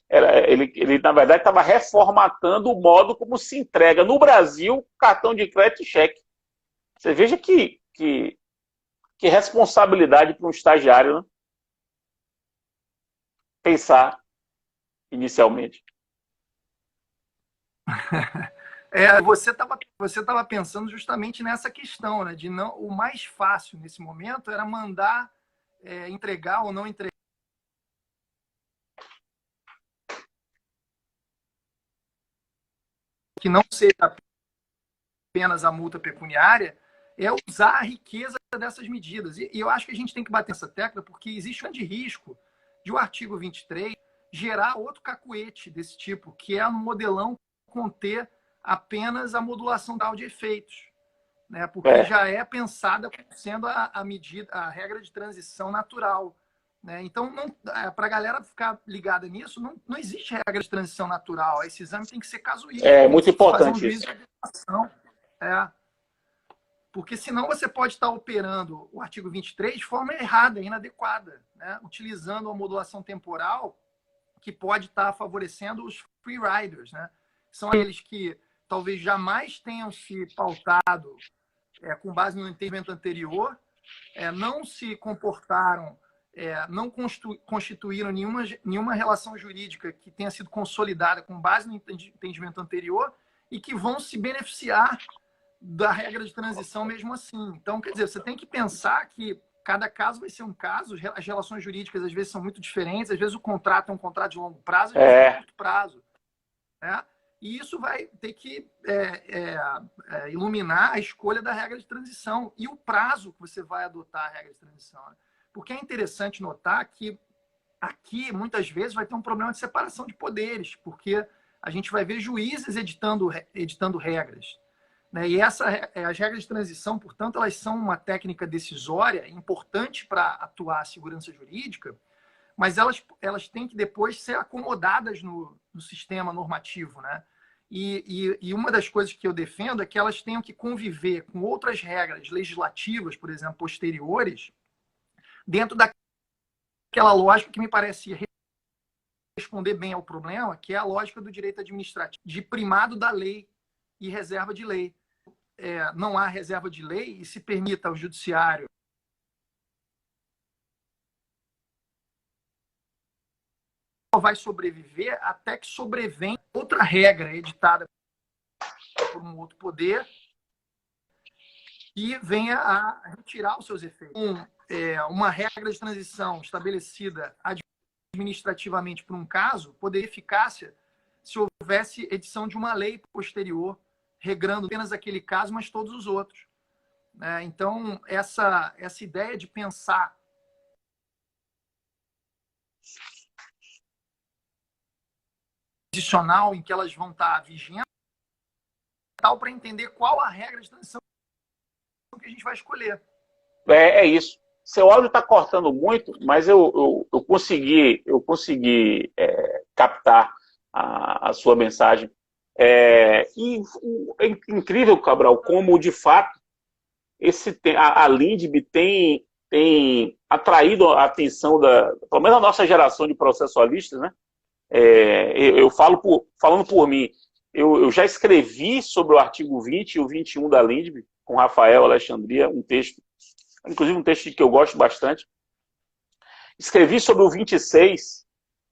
Ele na verdade, estava reformatando o modo como se entrega no Brasil cartão de crédito e cheque. Você veja que responsabilidade para um estagiário, né? Pensar inicialmente. Você estava pensando justamente nessa questão, né? De não, o mais fácil nesse momento era mandar entregar ou não entregar. Que não seja apenas a multa pecuniária, é usar a riqueza dessas medidas. E eu acho que a gente tem que bater essa tecla porque existe um grande risco de o artigo 23 gerar outro cacuete desse tipo, que é no modelão conter apenas a modulação de efeitos, né? Porque já é pensada sendo a regra de transição natural, né? Então, para a galera ficar ligada nisso, não existe regra de transição natural. Esse exame tem que ser casuístico. É muito importante isso. Porque senão você pode estar operando o artigo 23 de forma errada, inadequada, né? Utilizando a modulação temporal que pode estar favorecendo os free riders, né? São aqueles que talvez jamais tenham se pautado com base no entendimento anterior, não se comportaram, não constituíram nenhuma relação jurídica que tenha sido consolidada com base no entendimento anterior e que vão se beneficiar da regra de transição mesmo assim. Então, quer dizer, você tem que pensar que cada caso vai ser um caso, as relações jurídicas às vezes são muito diferentes, às vezes o contrato é um contrato de longo prazo, às vezes é de curto prazo, né? E isso vai ter que iluminar a escolha da regra de transição e o prazo que você vai adotar a regra de transição, né? Porque é interessante notar que aqui, muitas vezes, vai ter um problema de separação de poderes, porque a gente vai ver juízes editando regras, né? E as regras de transição, portanto, elas são uma técnica decisória importante para atuar a segurança jurídica, mas elas têm que depois ser acomodadas no sistema normativo, né? E uma das coisas que eu defendo é que elas tenham que conviver com outras regras legislativas, por exemplo, posteriores, dentro daquela lógica que me parece responder bem ao problema, que é a lógica do direito administrativo, de primado da lei e reserva de lei. Não há reserva de lei e se permita ao judiciário vai sobreviver até que sobrevenha outra regra editada por um outro poder e venha a retirar os seus efeitos. Uma regra de transição estabelecida administrativamente por um caso poderia eficácia se houvesse edição de uma lei posterior, regrando apenas aquele caso, mas todos os outros. Então, essa ideia de pensar adicional em que elas vão estar vigiando, tal para entender qual a regra de transição que a gente vai escolher. É isso. Seu áudio está cortando muito, mas eu consegui captar a sua mensagem. E é incrível, Cabral, como de fato a Lindb tem atraído a atenção pelo menos da nossa geração de processualistas, né? Eu falando por mim, eu já escrevi sobre o artigo 20 e o 21 da Lindb, com Rafael Alexandria, inclusive um texto que eu gosto bastante. Escrevi sobre o 26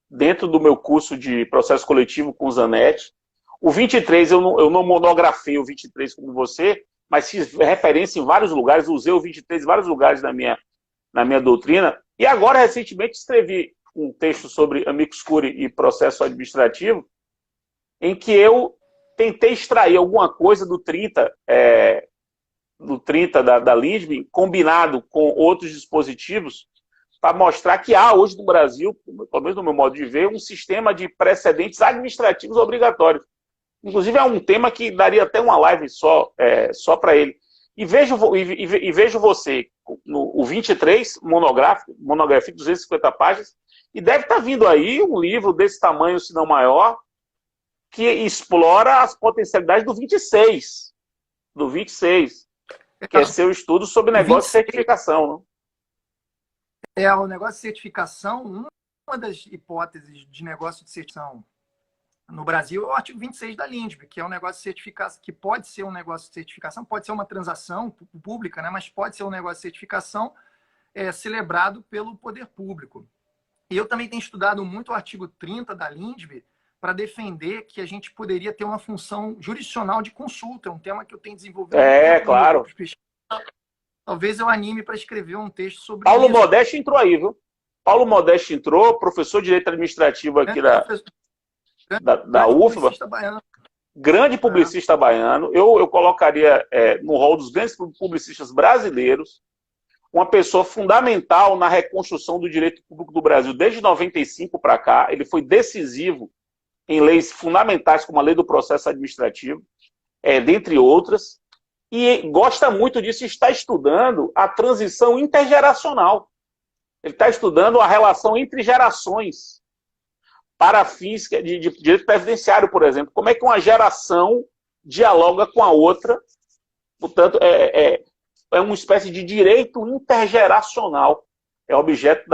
dentro do meu curso de processo coletivo com o Zanetti. O 23 eu não monografei o 23 como você, mas fiz referência em vários lugares, usei o 23 em vários lugares na minha doutrina. E agora, recentemente, escrevi um texto sobre amicus curiae e processo administrativo, em que eu tentei extrair alguma coisa do 30 da Lindb, combinado com outros dispositivos, para mostrar que há hoje no Brasil, pelo menos no meu modo de ver, um sistema de precedentes administrativos obrigatórios. Inclusive, é um tema que daria até uma live só para ele. E vejo você, o 23, monografia de 250 páginas, e deve estar vindo aí um livro desse tamanho, se não maior, que explora as potencialidades do 26. Do 26, que é seu estudo sobre negócio de certificação. Não? O negócio de certificação, uma das hipóteses de negócio de certificação no Brasil é o artigo 26 da LINDB, que é um negócio de certificação, que pode ser um negócio de certificação, pode ser uma transação pública, né, mas pode ser um negócio de certificação celebrado pelo poder público. E eu também tenho estudado muito o artigo 30 da LINDB para defender que a gente poderia ter uma função jurisdicional de consulta. É um tema que eu tenho desenvolvido. Claro. Talvez eu anime para escrever um texto sobre Paulo isso. Modeste entrou aí, viu? Paulo Modeste entrou, professor de Direito Administrativo aqui da UFBA. Grande publicista baiano. Eu colocaria no rol dos grandes publicistas brasileiros, uma pessoa fundamental na reconstrução do direito público do Brasil desde 95 para cá. Ele foi decisivo em leis fundamentais como a lei do processo administrativo, dentre outras. E gosta muito disso, está estudando a transição intergeracional. Ele está estudando a relação entre gerações para fins de direito previdenciário, por exemplo. Como é que uma geração dialoga com a outra? Portanto, é uma espécie de direito intergeracional. É objeto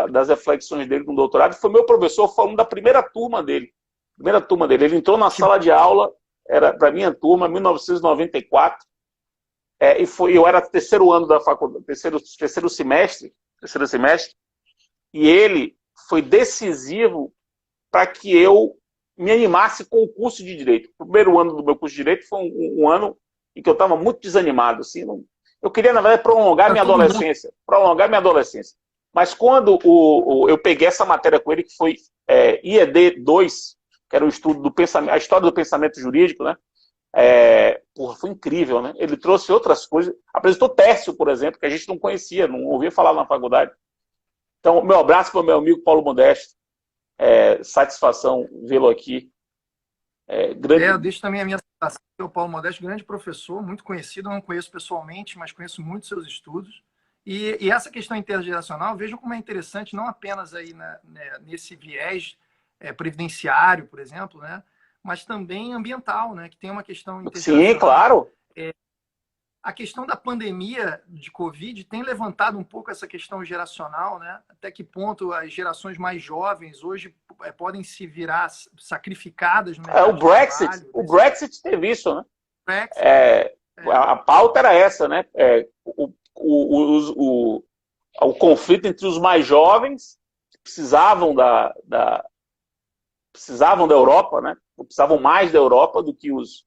das reflexões dele no doutorado. Foi meu professor, foi um da primeira turma dele. Ele entrou na sala de aula, era para minha turma, 1994. Eu era terceiro ano da faculdade, terceiro semestre, e ele foi decisivo para que eu me animasse com o curso de Direito. O primeiro ano do meu curso de Direito foi um ano em que eu estava muito desanimado. Assim, eu queria, na verdade, prolongar minha adolescência. Mas quando eu peguei essa matéria com ele, que foi IED 2, que era o estudo do pensamento, a história do pensamento jurídico, né? Foi incrível, né? Ele trouxe outras coisas, apresentou Tércio, por exemplo, que a gente não conhecia, não ouvia falar na faculdade. Então, meu abraço para o meu amigo Paulo Modesto, satisfação vê-lo aqui. Eu deixo também a minha satisfação ao Paulo Modesto, grande professor, muito conhecido, eu não conheço pessoalmente, mas conheço muito seus estudos. E essa questão intergeracional, vejam como é interessante, não apenas aí nesse viés previdenciário, por exemplo, né? Mas também ambiental, né? Que tem uma questão intergeracional. Sim, claro. A questão da pandemia de Covid tem levantado um pouco essa questão geracional, né? Até que ponto as gerações mais jovens hoje podem se virar sacrificadas no mercado de trabalho. O Brexit teve isso, né? Brexit, A pauta era essa, né? O conflito entre os mais jovens que precisavam da Europa, né? Precisavam mais da Europa do que os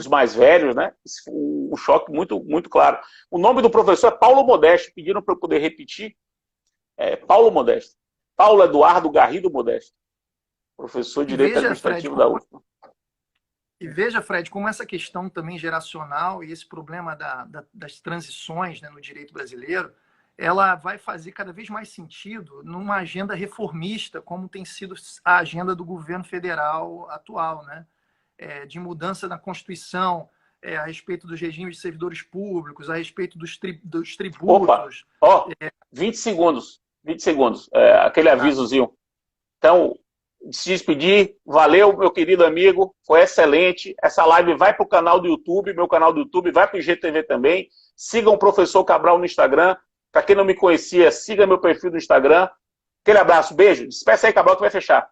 mais velhos, né? Um choque muito, muito claro. O nome do professor é Paulo Modesto, pediram para eu poder repetir. Paulo Modesto. Paulo Eduardo Garrido Modesto, professor de Direito Administrativo da UFBA. E veja, Fred, como essa questão também geracional e esse problema das transições, né, no direito brasileiro, ela vai fazer cada vez mais sentido numa agenda reformista, como tem sido a agenda do governo federal atual, né? De mudança na Constituição, a respeito dos regimes de servidores públicos, a respeito dos tributos. Opa, 20 segundos. Aquele avisozinho. Então, se despedir. Valeu, meu querido amigo. Foi excelente. Essa live vai para o canal do YouTube, meu canal do YouTube, vai para o IGTV também. Sigam o professor Cabral no Instagram. Para quem não me conhecia, siga meu perfil no Instagram. Aquele abraço, beijo. Despeça aí, Cabral, que vai fechar.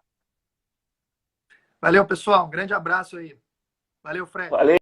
Valeu, pessoal. Um grande abraço aí. Valeu, Fred. Valeu.